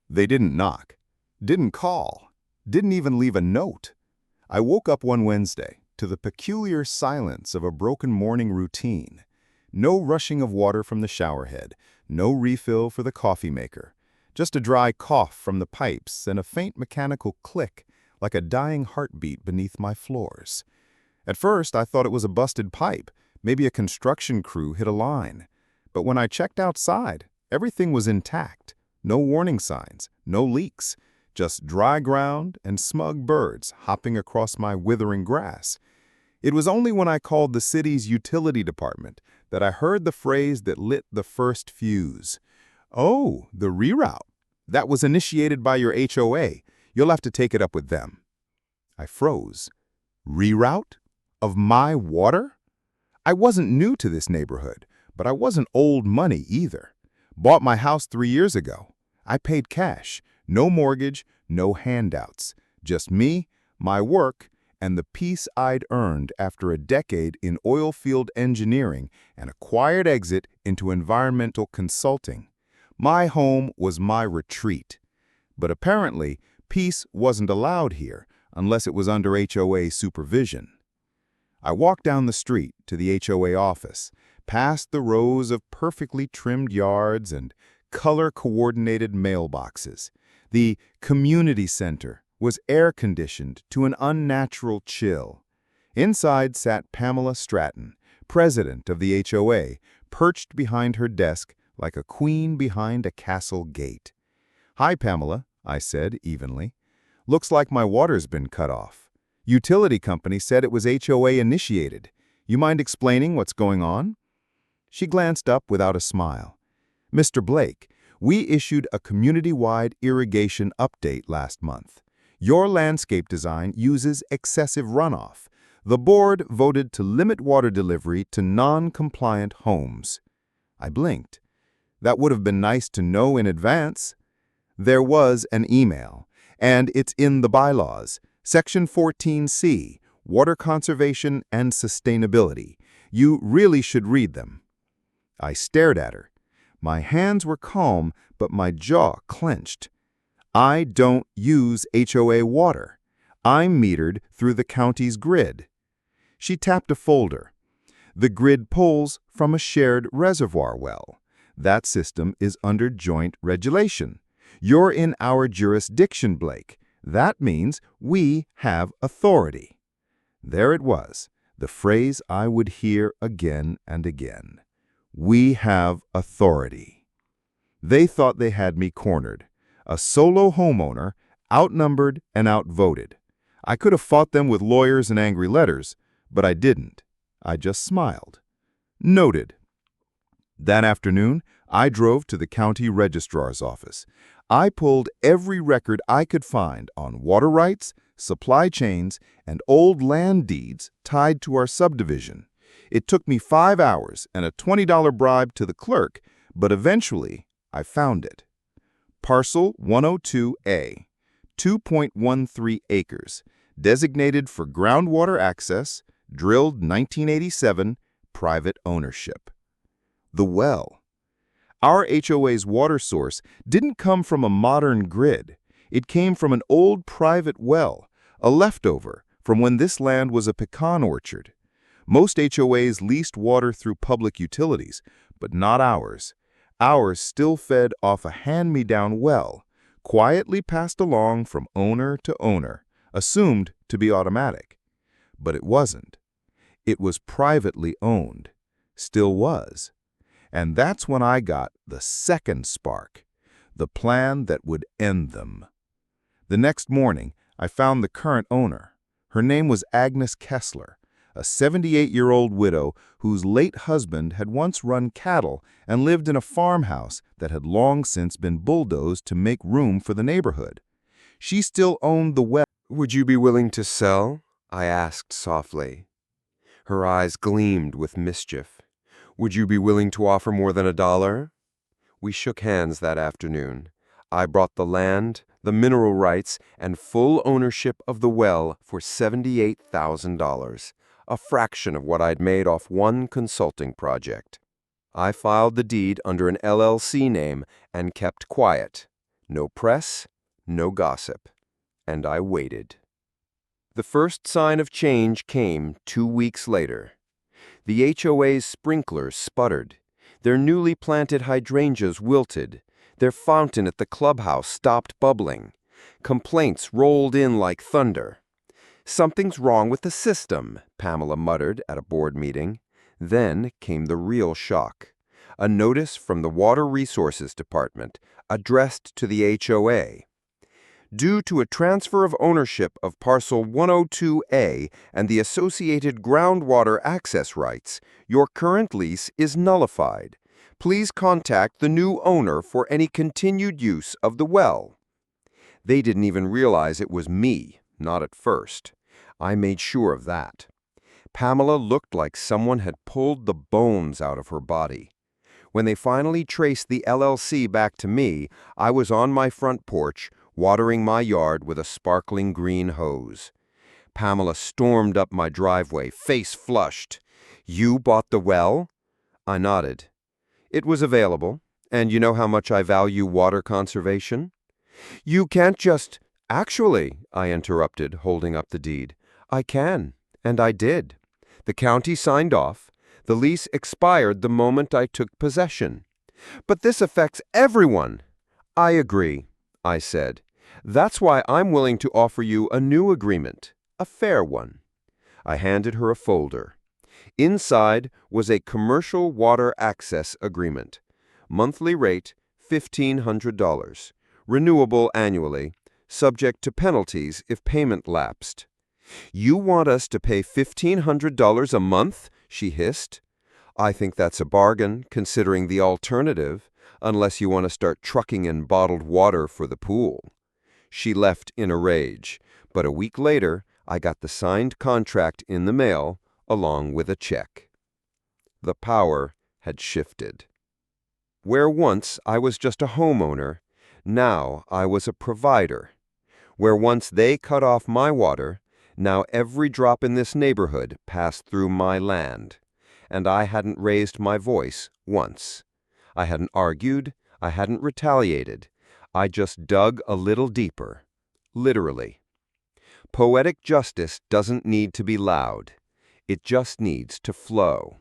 They didn't knock, didn't call, didn't even leave a note. I woke up one Wednesday to the peculiar silence of a broken morning routine. No rushing of water from the shower head, no refill for the coffee maker, just a dry cough from the pipes and a faint mechanical click like a dying heartbeat beneath my floors. At first, I thought it was a busted pipe, maybe a construction crew hit a line. But when I checked outside, everything was intact. No warning signs, no leaks, just dry ground and smug birds hopping across my withering grass. It was only when I called the city's utility department that I heard the phrase that lit the first fuse. "Oh, the reroute. That was initiated by your HOA. You'll have to take it up with them." I froze. Reroute? Of my water? I wasn't new to this neighborhood, but I wasn't old money either. Bought my house 3 years ago. I paid cash, no mortgage, no handouts. Just me, my work, and the peace I'd earned after a decade in oil field engineering and a quiet exit into environmental consulting. My home was my retreat. But apparently, peace wasn't allowed here unless it was under HOA supervision. I walked down the street to the HOA office, past the rows of perfectly trimmed yards and color-coordinated mailboxes. The community center was air-conditioned to an unnatural chill. Inside sat Pamela Stratton, president of the HOA, perched behind her desk like a queen behind a castle gate. "Hi, Pamela," I said evenly. "Looks like my water's been cut off. Utility company said it was HOA initiated. You mind explaining what's going on?" She glanced up without a smile. "Mr. Blake, we issued a community-wide irrigation update last month. Your landscape design uses excessive runoff. The board voted to limit water delivery to non-compliant homes." I blinked. That would have been nice to know in advance. There was an email, and it's in the bylaws. Section 14C, Water Conservation and Sustainability. You really should read them. I stared at her. My hands were calm, but my jaw clenched. I don't use HOA water. I'm metered through the county's grid. She tapped a folder. The grid pulls from a shared reservoir well. That system is under joint regulation. You're in our jurisdiction, Blake. That means we have authority. There it was, the phrase I would hear again and again. We have authority. They thought they had me cornered. A solo homeowner, outnumbered and outvoted. I could have fought them with lawyers and angry letters, but I didn't. I just smiled. Noted. That afternoon, I drove to the county registrar's office. I pulled every record I could find on water rights, supply chains, and old land deeds tied to our subdivision. It took me 5 hours and a $20 bribe to the clerk, but eventually I found it. Parcel 102A, 2.13 acres, designated for groundwater access, drilled 1987, private ownership. The well. Our HOA's water source didn't come from a modern grid. It came from an old private well, a leftover from when this land was a pecan orchard. Most HOAs leased water through public utilities, but not ours. Ours still fed off a hand-me-down well, quietly passed along from owner to owner, assumed to be automatic. But it wasn't. It was privately owned. Still was. And that's when I got the second spark, the plan that would end them. The next morning, I found the current owner. Her name was Agnes Kessler, a 78-year-old widow whose late husband had once run cattle and lived in a farmhouse that had long since been bulldozed to make room for the neighborhood. She still owned the well. "Would you be willing to sell?" I asked softly. Her eyes gleamed with mischief. "Would you be willing to offer more than $1?" We shook hands that afternoon. I brought the land, the mineral rights, and full ownership of the well for $78,000, a fraction of what I'd made off one consulting project. I filed the deed under an LLC name and kept quiet. No press, no gossip. And I waited. The first sign of change came 2 weeks later. The HOA's sprinklers sputtered. Their newly planted hydrangeas wilted. Their fountain at the clubhouse stopped bubbling. Complaints rolled in like thunder. "Something's wrong with the system," Pamela muttered at a board meeting. Then came the real shock. A notice from the Water Resources Department, addressed to the HOA. "Due to a transfer of ownership of Parcel 102A and the associated groundwater access rights, your current lease is nullified. Please contact the new owner for any continued use of the well." They didn't even realize it was me, not at first. I made sure of that. Pamela looked like someone had pulled the bones out of her body. When they finally traced the LLC back to me, I was on my front porch, watering my yard with a sparkling green hose. Pamela stormed up my driveway, face flushed. "You bought the well?" I nodded. "It was available, and you know how much I value water conservation." "You can't just—" "Actually," I interrupted, holding up the deed, "I can, and I did. The county signed off. The lease expired the moment I took possession." "But this affects everyone." "I agree," I said. "That's why I'm willing to offer you a new agreement, a fair one." I handed her a folder. Inside was a commercial water access agreement. Monthly rate, $1,500. Renewable annually, subject to penalties if payment lapsed. "You want us to pay $1,500 a month?" she hissed. "I think that's a bargain, considering the alternative, unless you want to start trucking in bottled water for the pool." She left in a rage, but a week later, I got the signed contract in the mail, along with a check. The power had shifted. Where once I was just a homeowner, now I was a provider. Where once they cut off my water, now every drop in this neighborhood passed through my land. And I hadn't raised my voice once. I hadn't argued, I hadn't retaliated. I just dug a little deeper, literally. Poetic justice doesn't need to be loud. It just needs to flow.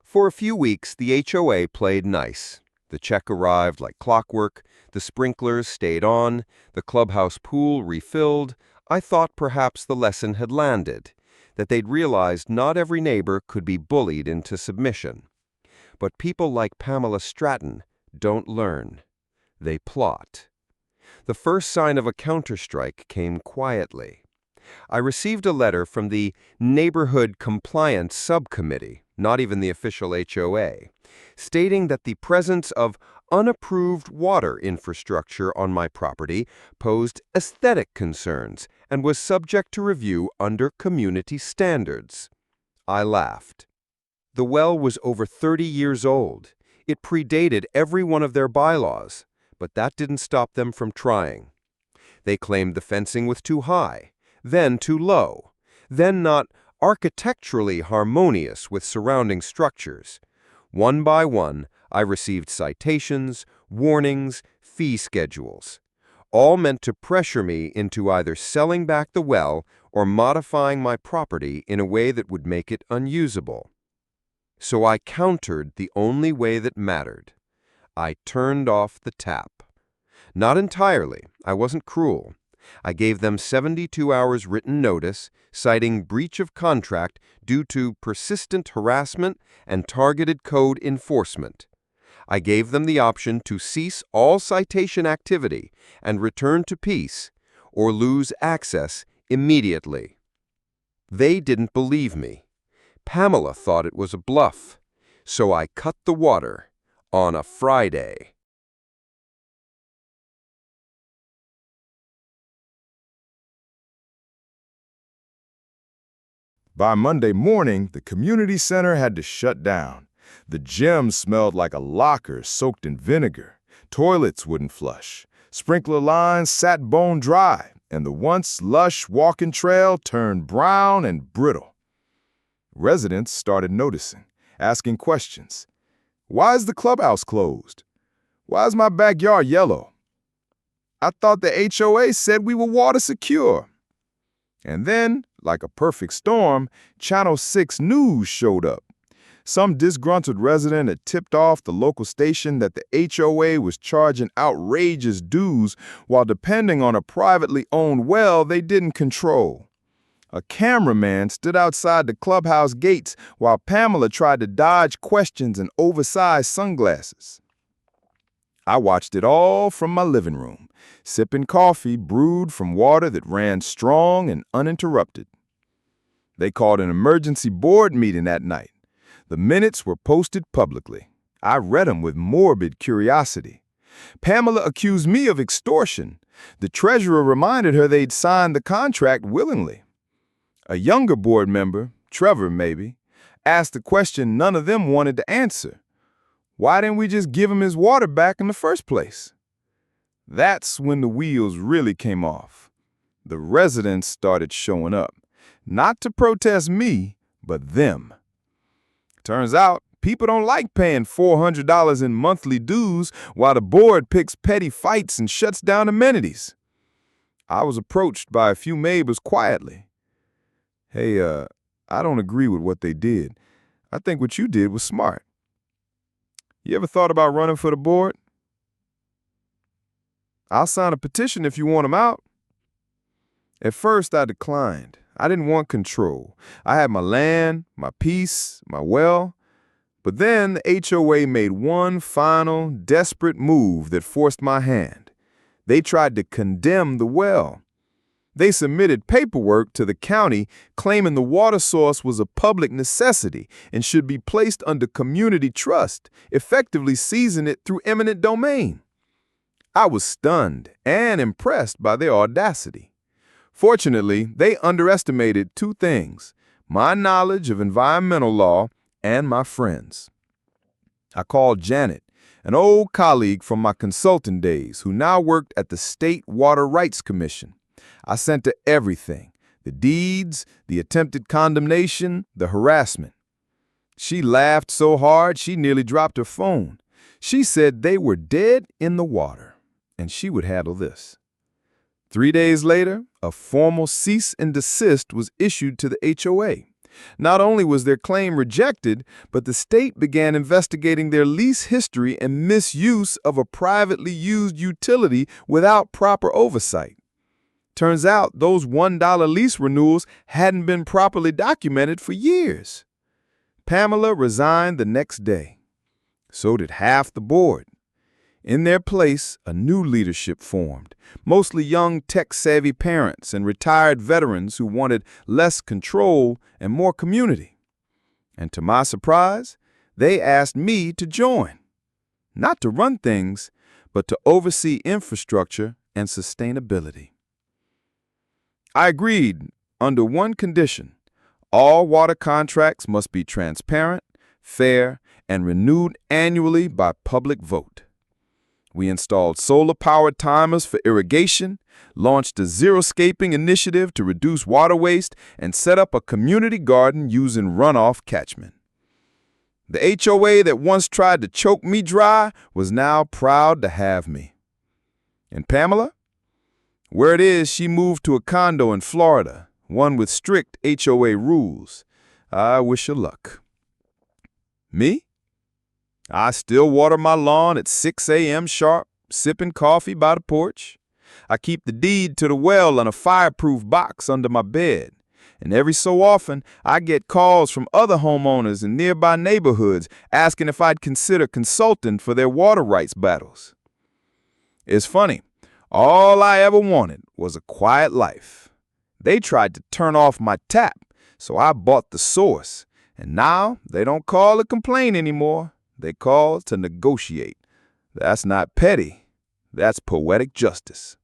For a few weeks, the HOA played nice. The check arrived like clockwork, the sprinklers stayed on, the clubhouse pool refilled. I thought perhaps the lesson had landed, that they'd realized not every neighbor could be bullied into submission. But people like Pamela Stratton don't learn. They plot. The first sign of a counterstrike came quietly. I received a letter from the Neighborhood Compliance Subcommittee, not even the official HOA, stating that the presence of unapproved water infrastructure on my property posed aesthetic concerns and was subject to review under community standards. I laughed. The well was over 30 years old. It predated every one of their bylaws, but that didn't stop them from trying. They claimed the fencing was too high, then too low, then not architecturally harmonious with surrounding structures. One by one, I received citations, warnings, fee schedules, all meant to pressure me into either selling back the well or modifying my property in a way that would make it unusable. So I countered the only way that mattered. I turned off the tap. Not entirely. I wasn't cruel. I gave them 72 hours written notice, citing breach of contract due to persistent harassment and targeted code enforcement. I gave them the option to cease all citation activity and return to peace, or lose access immediately. They didn't believe me. Pamela thought it was a bluff, so I cut the water on a Friday. By Monday morning, the community center had to shut down. The gym smelled like a locker soaked in vinegar. Toilets wouldn't flush. Sprinkler lines sat bone dry, and the once lush walking trail turned brown and brittle. Residents started noticing, asking questions. Why is the clubhouse closed? Why is my backyard yellow? I thought the HOA said we were water secure." And then, like a perfect storm, Channel 6 News showed up. Some disgruntled resident had tipped off the local station that the HOA was charging outrageous dues while depending on a privately owned well they didn't control. A cameraman stood outside the clubhouse gates while Pamela tried to dodge questions in oversized sunglasses. I watched it all from my living room, sipping coffee brewed from water that ran strong and uninterrupted. They called an emergency board meeting that night. The minutes were posted publicly. I read them with morbid curiosity. Pamela accused me of extortion. The treasurer reminded her they'd signed the contract willingly. A younger board member, Trevor maybe, asked a question none of them wanted to answer. Why didn't we just give him his water back in the first place? That's when the wheels really came off. The residents started showing up, not to protest me, but them. Turns out, people don't like paying $400 in monthly dues while the board picks petty fights and shuts down amenities. I was approached by a few neighbors quietly. "Hey, I don't agree with what they did. I think what you did was smart. You ever thought about running for the board? I'll sign a petition if you want them out." At first, I declined. I didn't want control. I had my land, my peace, my well. But then the HOA made one final, desperate move that forced my hand. They tried to condemn the well. They submitted paperwork to the county claiming the water source was a public necessity and should be placed under community trust, effectively seizing it through eminent domain. I was stunned and impressed by their audacity. Fortunately, they underestimated two things: my knowledge of environmental law and my friends. I called Janet, an old colleague from my consulting days who now worked at the State Water Rights Commission. I sent her everything: the deeds, the attempted condemnation, the harassment. She laughed so hard she nearly dropped her phone. She said they were dead in the water, and she would handle this. 3 days later, a formal cease and desist was issued to the HOA. Not only was their claim rejected, but the state began investigating their lease history and misuse of a privately used utility without proper oversight. Turns out those $1 lease renewals hadn't been properly documented for years. Pamela resigned the next day. So did half the board. In their place, a new leadership formed, mostly young tech-savvy parents and retired veterans who wanted less control and more community. And to my surprise, they asked me to join. Not to run things, but to oversee infrastructure and sustainability. I agreed under one condition: all water contracts must be transparent, fair, and renewed annually by public vote. We installed solar-powered timers for irrigation, launched a zero-scaping initiative to reduce water waste, and set up a community garden using runoff catchment. The HOA that once tried to choke me dry was now proud to have me. And Pamela? Where it is, she moved to a condo in Florida, one with strict HOA rules. I wish her luck. Me? I still water my lawn at 6 a.m. sharp, sipping coffee by the porch. I keep the deed to the well in a fireproof box under my bed. And every so often, I get calls from other homeowners in nearby neighborhoods asking if I'd consider consulting for their water rights battles. It's funny, all I ever wanted was a quiet life. They tried to turn off my tap, so I bought the source. And now they don't call to complain anymore. They call to negotiate. That's not petty. That's poetic justice.